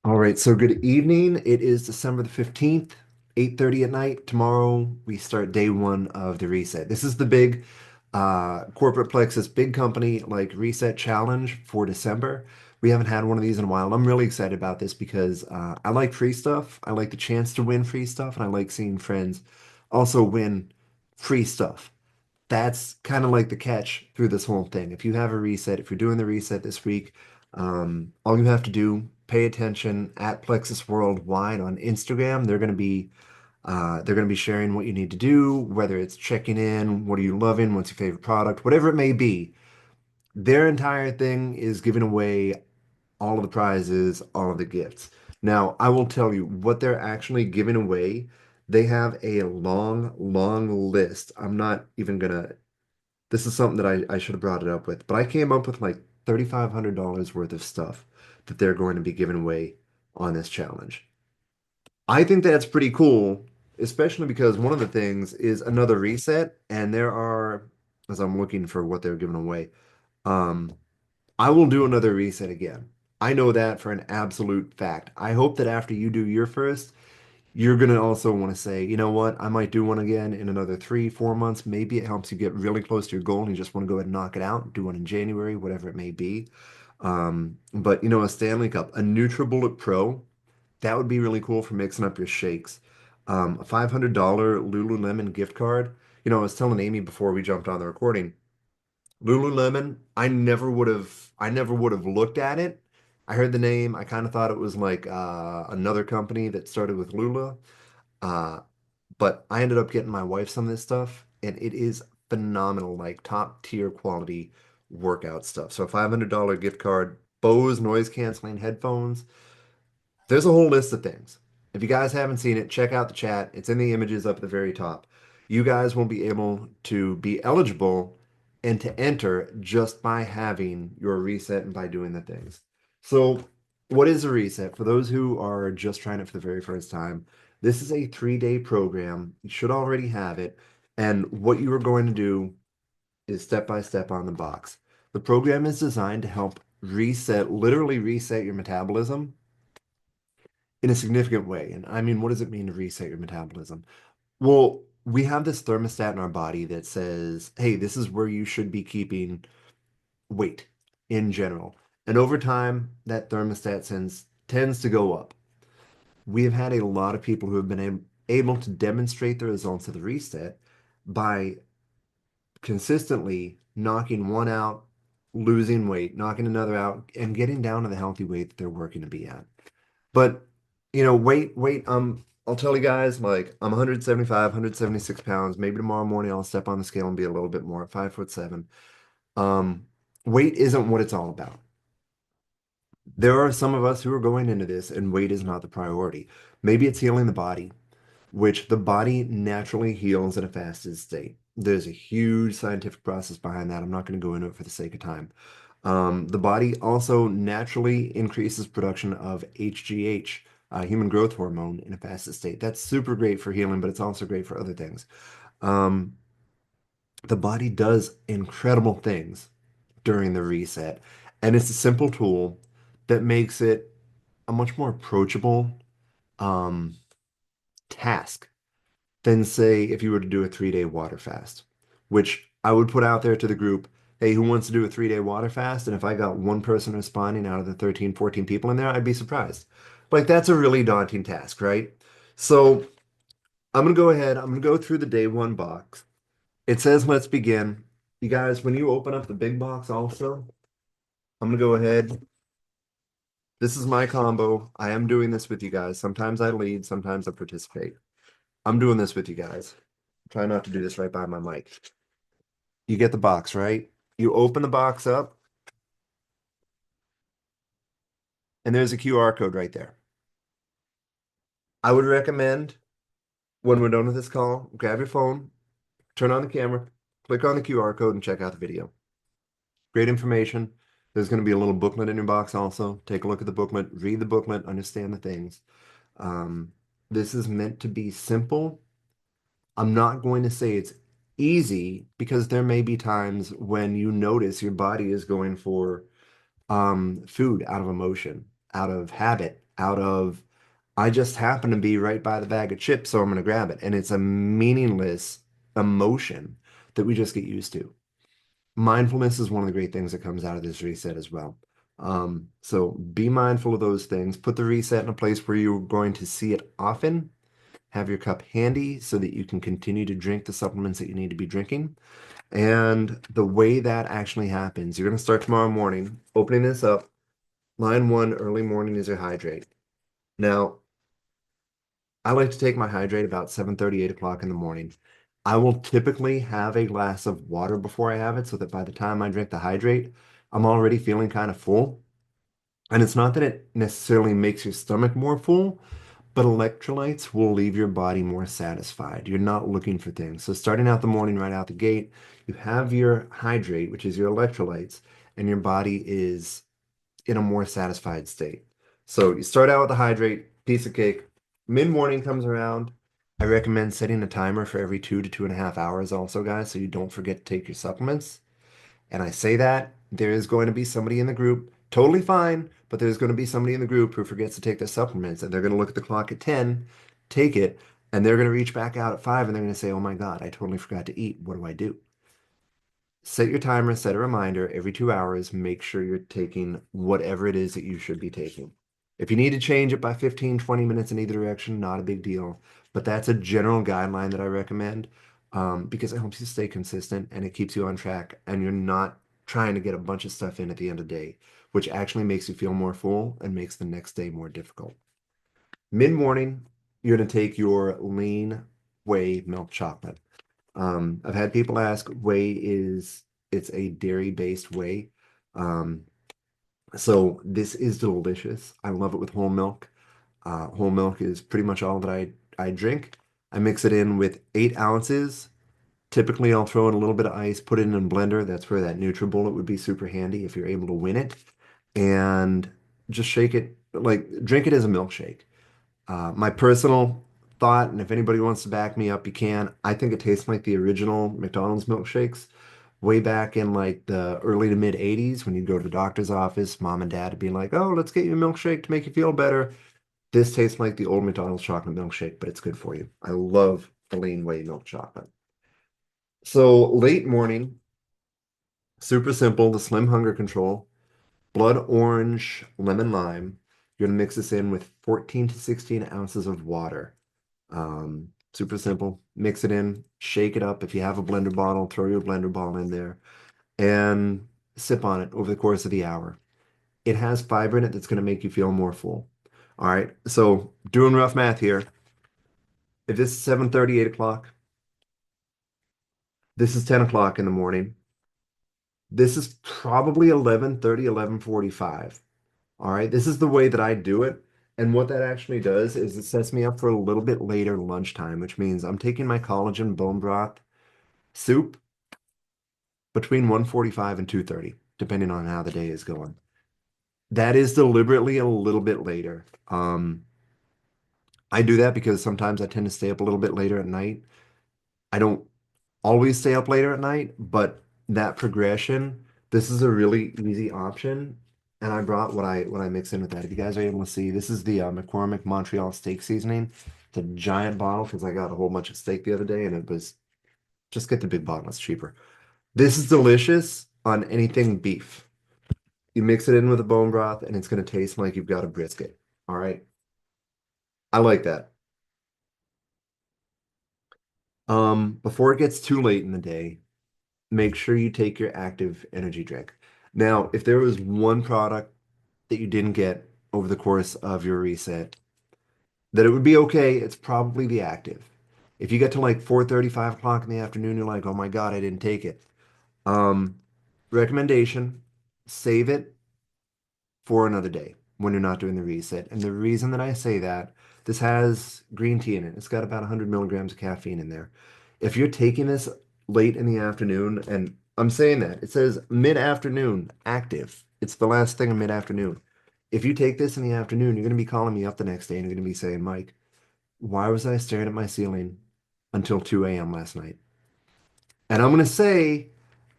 All right, so good evening. It is December the 15th, 8:30 at night. Tomorrow we start day one of the reset. This is the big corporate Plexus big company like reset challenge for December. We haven't had one of these in a while. And I'm really excited about this because I like free stuff. I like the chance to win free stuff, and I like seeing friends also win free stuff. That's kind of like the catch through this whole thing. If you have a reset, if you're doing the reset this week, all you have to do, pay attention at Plexus Worldwide on Instagram. They're gonna be sharing what you need to do, whether it's checking in, what are you loving, what's your favorite product, whatever it may be. Their entire thing is giving away all of the prizes, all of the gifts. Now, I will tell you what they're actually giving away. They have a long, long list. I'm not even gonna this is something that I should have brought it up with, but I came up with like $3,500 worth of stuff that they're going to be giving away on this challenge. I think that's pretty cool, especially because one of the things is another reset, and there are, as I'm looking for what they're giving away, um, I will do another reset again. I know that for an absolute fact. I hope that after you do your first, you're going to also want to say, you know what, I might do one again in another 3, 4 months. Maybe it helps you get really close to your goal and you just want to go ahead and knock it out, do one in January, whatever it may be. But a Stanley Cup, a NutriBullet Pro, that would be really cool for mixing up your shakes. A $500 Lululemon gift card. I was telling Amy before we jumped on the recording, Lululemon, I never would have looked at it. I heard the name, I kind of thought it was like another company that started with Lula. Uh, but I ended up getting my wife some of this stuff, and it is phenomenal, like top tier quality workout stuff. So a $500 gift card, Bose noise canceling headphones. There's a whole list of things. If you guys haven't seen it, check out the chat. It's in the images up at the very top. You guys will be able to be eligible and to enter just by having your reset and by doing the things. So, what is a reset? For those who are just trying it for the very first time, this is a 3-day program. You should already have it. And what you are going to do is step by step on the box. The program is designed to help reset, literally reset your metabolism in a significant way. And I mean, what does it mean to reset your metabolism? Well, we have this thermostat in our body that says, hey, this is where you should be keeping weight in general. And over time, that thermostat tends to go up. We have had a lot of people who have been able to demonstrate the results of the reset by consistently knocking one out, losing weight, knocking another out, and getting down to the healthy weight that they're working to be at. But weight. I'll tell you guys, like I'm 175, 176 pounds. Maybe tomorrow morning I'll step on the scale and be a little bit more at 5'7". Um, Weight isn't what it's all about. There are some of us who are going into this, and weight is not the priority. Maybe it's healing the body, which the body naturally heals in a fasted state. There's a huge scientific process behind that. I'm not going to go into it for the sake of time. The body also naturally increases production of HGH, human growth hormone, in a fasted state. That's super great for healing, but it's also great for other things. Um, the body does incredible things during the reset, and it's a simple tool that makes it a much more approachable um, task than say if you were to do a 3-day water fast, which I would put out there to the group, hey, who wants to do a 3-day water fast? And if I got one person responding out of the 13, 14 people in there, I'd be surprised. Like that's a really daunting task, right? So I'm gonna go ahead, I'm gonna go through the day one box. It says let's begin. You guys, when you open up the big box also, I'm gonna go ahead. This is my combo. I am doing this with you guys. Sometimes I lead, sometimes I participate. I'm doing this with you guys. Try not to do this right by my mic. You get the box, right? You open the box up, and there's a QR code right there. I would recommend when we're done with this call, grab your phone, turn on the camera, click on the QR code, and check out the video. Great information. There's going to be a little booklet in your box also. Take a look at the booklet, read the booklet, understand the things. Um, this is meant to be simple. I'm not going to say it's easy because there may be times when you notice your body is going for food out of emotion, out of habit, out of, I just happen to be right by the bag of chips, so I'm going to grab it. And it's a meaningless emotion that we just get used to. Mindfulness is one of the great things that comes out of this reset as well. So be mindful of those things. Put the reset in a place where you're going to see it often. Have your cup handy so that you can continue to drink the supplements that you need to be drinking. And the way that actually happens, you're going to start tomorrow morning, opening this up. Line one, early morning is your hydrate. Now, I like to take my hydrate about 7:30, 8 o'clock in the morning. I will typically have a glass of water before I have it so that by the time I drink the hydrate, I'm already feeling kind of full. And it's not that it necessarily makes your stomach more full, but electrolytes will leave your body more satisfied. You're not looking for things. So starting out the morning right out the gate, you have your hydrate, which is your electrolytes, and your body is in a more satisfied state. So you start out with a hydrate, piece of cake. Mid-morning comes around. I recommend setting a timer for every 2 to 2.5 hours also, guys, so you don't forget to take your supplements. And I say that there is going to be somebody in the group, totally fine, but there's going to be somebody in the group who forgets to take their supplements and they're going to look at the clock at 10, take it, and they're going to reach back out at 5 and they're going to say, "Oh my God, I totally forgot to eat. What do I do?" Set your timer, set a reminder every 2 hours. Make sure you're taking whatever it is that you should be taking. If you need to change it by 15, 20 minutes in either direction, not a big deal. But that's a general guideline that I recommend because it helps you stay consistent and it keeps you on track and you're not trying to get a bunch of stuff in at the end of the day, which actually makes you feel more full and makes the next day more difficult. Mid-morning, you're going to take your lean whey milk chocolate. I've had people ask, whey is it's a dairy-based whey. Um, so this is delicious. I love it with whole milk. Whole milk is pretty much all that I drink. I mix it in with 8 ounces. Typically, I'll throw in a little bit of ice, put it in a blender. That's where that NutriBullet would be super handy if you're able to win it. And just shake it, like drink it as a milkshake. My personal thought, and if anybody wants to back me up, you can. I think it tastes like the original McDonald's milkshakes way back in like the early to mid 80s when you'd go to the doctor's office, mom and dad would be like, "Oh, let's get you a milkshake to make you feel better." This tastes like the old McDonald's chocolate milkshake, but it's good for you. I love the lean whey milk chocolate. So late morning, super simple, the Slim Hunger Control, blood orange, lemon lime. You're gonna mix this in with 14 to 16 ounces of water. Super simple. Mix it in, shake it up. If you have a blender bottle, throw your blender ball in there and sip on it over the course of the hour. It has fiber in it that's going to make you feel more full. All right. So doing rough math here. If this is 7:30, 8 o'clock, this is 10 o'clock in the morning. This is probably 11:30, 11:45. All right. This is the way that I do it. And what that actually does is it sets me up for a little bit later lunchtime, which means I'm taking my collagen bone broth soup between 1:45 and 2:30, depending on how the day is going. That is deliberately a little bit later. I do that because sometimes I tend to stay up a little bit later at night. I don't always stay up later at night, but that progression, this is a really easy option. And I brought what I mix in with that. If you guys are able to see, this is the McCormick Montreal steak seasoning. It's a giant bottle because I got a whole bunch of steak the other day and it was just get the big bottle, it's cheaper. This is delicious on anything beef. You mix it in with a bone broth and it's going to taste like you've got a brisket. All right. I like that. Before it gets too late in the day, make sure you take your active energy drink. Now, if there was one product that you didn't get over the course of your reset, that it would be okay, it's probably the active. If you get to like 4:30, 5 o'clock in the afternoon, you're like, "Oh my God, I didn't take it." Um, recommendation, save it for another day when you're not doing the reset. And the reason that I say that, this has green tea in it. It's got about 100 milligrams of caffeine in there. If you're taking this late in the afternoon, and I'm saying that, it says mid-afternoon active. It's the last thing of mid-afternoon. If you take this in the afternoon, you're going to be calling me up the next day and you're going to be saying, "Mike, why was I staring at my ceiling until 2 a.m. last night?" And I'm going to say,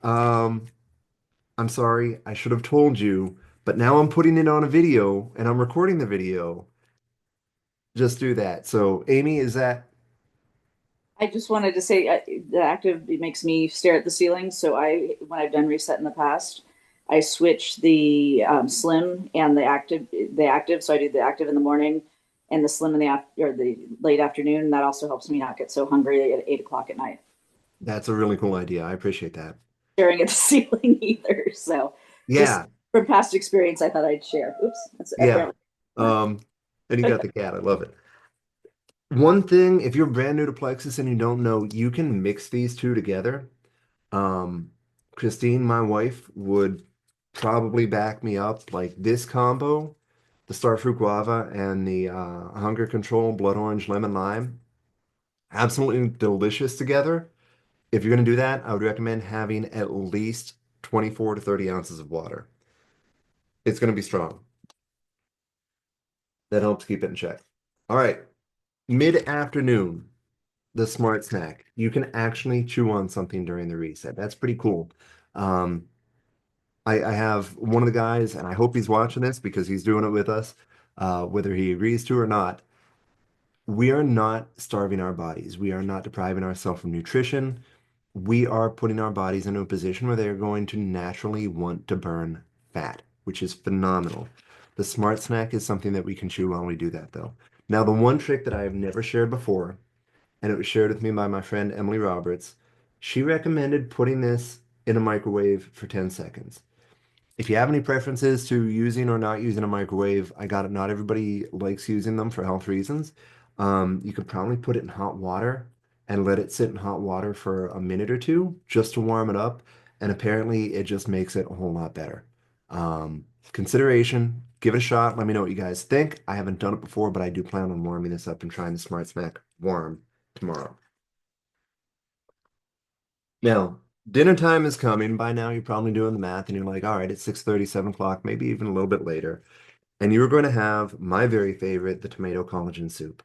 um, "I'm sorry, I should have told you, but now I'm putting it on a video and I'm recording the video. just do that. So, Amy, is that I just wanted to say the active it makes me stare at the ceiling. So when I've done reset in the past, I switch the slim and the active. So I do the active in the morning and the slim in the or the late afternoon. And that also helps me not get so hungry at 8 o'clock at night, that's a really cool idea. I appreciate that. staring at the ceiling either. So just Yeah, from past experience, I thought I'd share. Oops, that's yeah. apparently. Um, and you got the cat. I love it. One thing, if you're brand new to Plexus and you don't know, you can mix these two together. Um, Christine, my wife, would probably back me up. Like this combo, the Starfruit Guava and the Hunger Control Blood Orange Lemon Lime, absolutely delicious together. If you're going to do that, I would recommend having at least 24 to 30 ounces of water. It's going to be strong. That helps keep it in check. All right, mid-afternoon, the smart snack. You can actually chew on something during the reset. That's pretty cool. Um, I have one of the guys, and I hope he's watching this because he's doing it with us, whether he agrees to or not. We are not starving our bodies. We are not depriving ourselves from nutrition. We are putting our bodies into a position where they're going to naturally want to burn fat, which is phenomenal. The smart snack is something that we can chew while we do that, though. Now, the one trick that I have never shared before, and it was shared with me by my friend Emily Roberts, she recommended putting this in a microwave for 10 seconds. If you have any preferences to using or not using a microwave, I got it. Not everybody likes using them for health reasons. You could probably put it in hot water and let it sit in hot water for a minute or two just to warm it up. And apparently, it just makes it a whole lot better. Consideration, give it a shot. Let me know what you guys think. I haven't done it before, but I do plan on warming this up and trying the Smart Snack warm tomorrow. Now, dinner time is coming. By now, you're probably doing the math and you're like, all right, it's 6:30, 7 o'clock, maybe even a little bit later. And you're going to have my very favorite, the tomato collagen soup.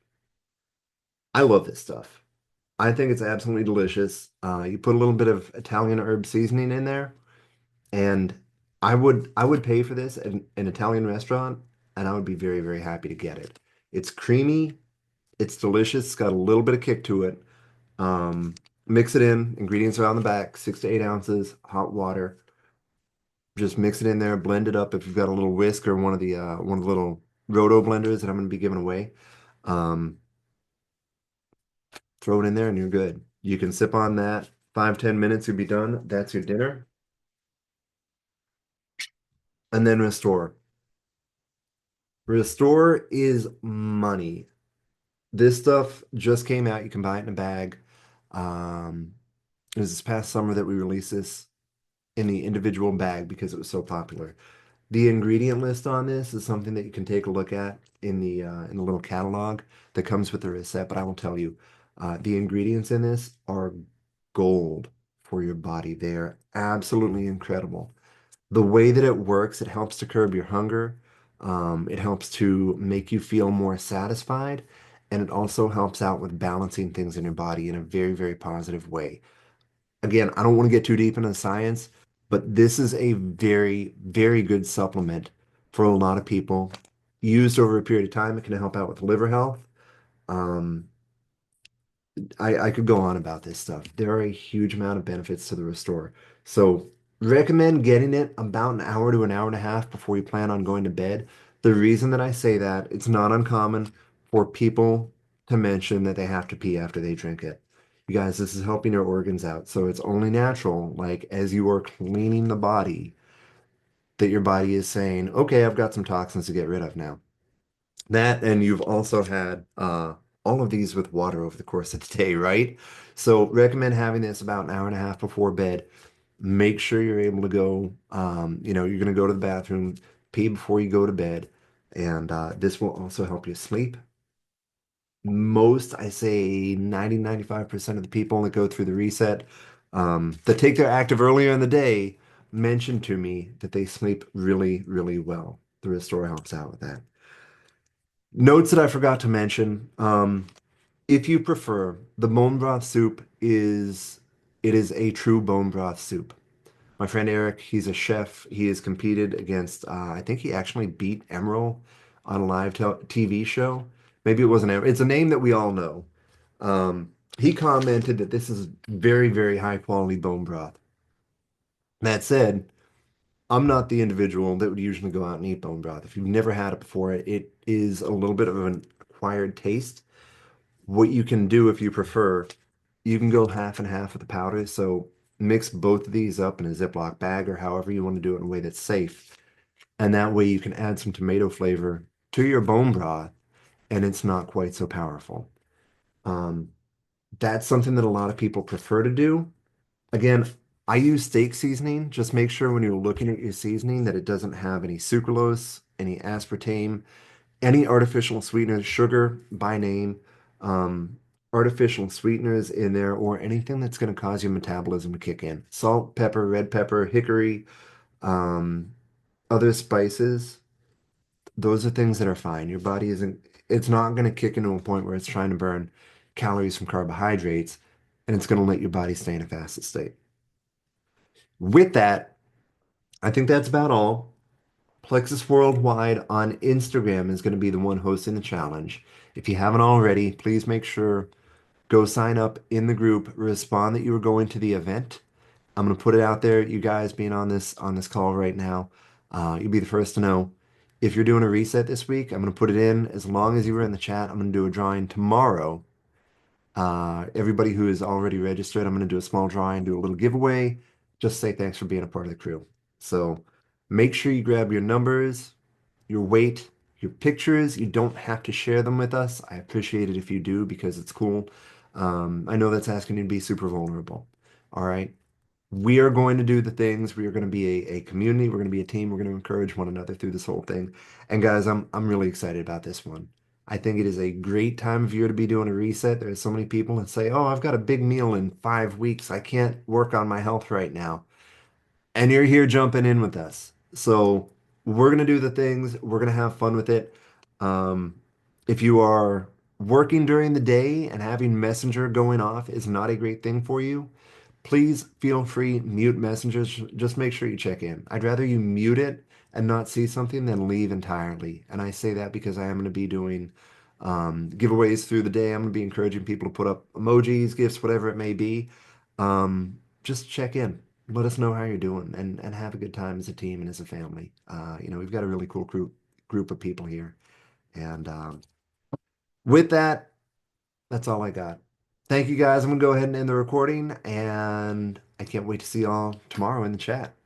I love this stuff. I think it's absolutely delicious. You put a little bit of Italian herb seasoning in there, and I would pay for this at an Italian restaurant, and I would be very, very happy to get it. It's creamy, it's delicious, it's got a little bit of kick to it. Um, Mix it in, ingredients are on the back, 6 to 8 ounces, hot water. Just mix it in there, blend it up. If you've got a little whisk or one of the little roto blenders that I'm going to be giving away, um, throw it in there and you're good. You can sip on that. 5, 10 minutes, you'll be done. That's your dinner. And then restore. Restore is money. This stuff just came out. You can buy it in a bag. Um, it was this past summer that we released this in the individual bag because it was so popular. The ingredient list on this is something that you can take a look at in the little catalog that comes with the receipt. But I will tell you, the ingredients in this are gold for your body. They are absolutely incredible. The way that it works, it helps to curb your hunger. It helps to make you feel more satisfied, and it also helps out with balancing things in your body in a very, very positive way. Again, I don't want to get too deep into the science, but this is a very, very good supplement for a lot of people. Used over a period of time, it can help out with liver health. Um, I could go on about this stuff. There are a huge amount of benefits to the Restore. So recommend getting it about an hour to an hour and a half before you plan on going to bed. The reason that I say that, it's not uncommon for people to mention that they have to pee after they drink it. You guys, this is helping your organs out. So it's only natural, like as you are cleaning the body, that your body is saying, okay, I've got some toxins to get rid of now. That and you've also had all of these with water over the course of the day, right? So recommend having this about an hour and a half before bed. Make sure you're able to go, you're going to go to the bathroom, pee before you go to bed, and this will also help you sleep. Most, I say 90, 95% of the people that go through the reset that take their active earlier in the day mention to me that they sleep really, really well. The Restore helps out with that. Notes that I forgot to mention. If you prefer, the bone broth soup is a true bone broth soup. My friend Eric, he's a chef. He has competed against, I think he actually beat Emerald on a live TV show. Maybe it wasn't Amber. It's a name that we all know. He commented that this is very, very high quality bone broth. That said, I'm not the individual that would usually go out and eat bone broth. If you've never had it before, it is a little bit of an acquired taste. What you can do if you prefer, you can go half and half with the powder. So mix both of these up in a Ziploc bag or however you want to do it in a way that's safe. And that way you can add some tomato flavor to your bone broth and it's not quite so powerful. Um, that's something that a lot of people prefer to do. Again, I use steak seasoning. Just make sure when you're looking at your seasoning that it doesn't have any sucralose, any aspartame, any artificial sweeteners, sugar by name, um, artificial sweeteners in there, or anything that's going to cause your metabolism to kick in. Salt, pepper, red pepper, hickory, um, other spices. Those are things that are fine. Your body isn't, it's not going to kick into a point where it's trying to burn calories from carbohydrates, and it's going to let your body stay in a fasted state. With that, I think that's about all. Plexus Worldwide on Instagram is going to be the one hosting the challenge. If you haven't already, please make sure go sign up in the group, respond that you were going to the event. I'm going to put it out there, you guys being on this call right now. You'll be the first to know. If you're doing a reset this week, I'm going to put it in as long as you were in the chat. I'm going to do a drawing tomorrow. Everybody who is already registered, I'm going to do a small drawing, do a little giveaway. Just say thanks for being a part of the crew. So make sure you grab your numbers, your weight, your pictures. You don't have to share them with us. I appreciate it if you do because it's cool. I know that's asking you to be super vulnerable. All right. We are going to do the things. We are going to be a community. We're going to be a team. We're going to encourage one another through this whole thing. And guys, I'm really excited about this one. I think it is a great time of year to be doing a reset. There's so many people that say, "Oh, I've got a big meal in 5 weeks. I can't work on my health right now." And you're here jumping in with us. So we're gonna do the things. We're gonna have fun with it. Um, if you are working during the day and having Messenger going off is not a great thing for you, please feel free mute messengers. Just make sure you check in. I'd rather you mute it and not see something than leave entirely. And I say that because I am going to be doing giveaways through the day. I'm going to be encouraging people to put up emojis, gifts, whatever it may be. Just check in. Let us know how you're doing and have a good time as a team and as a family. We've got a really cool group of people here. And with that, that's all I got. Thank you guys. I'm gonna go ahead and end the recording, and I can't wait to see y'all tomorrow in the chat.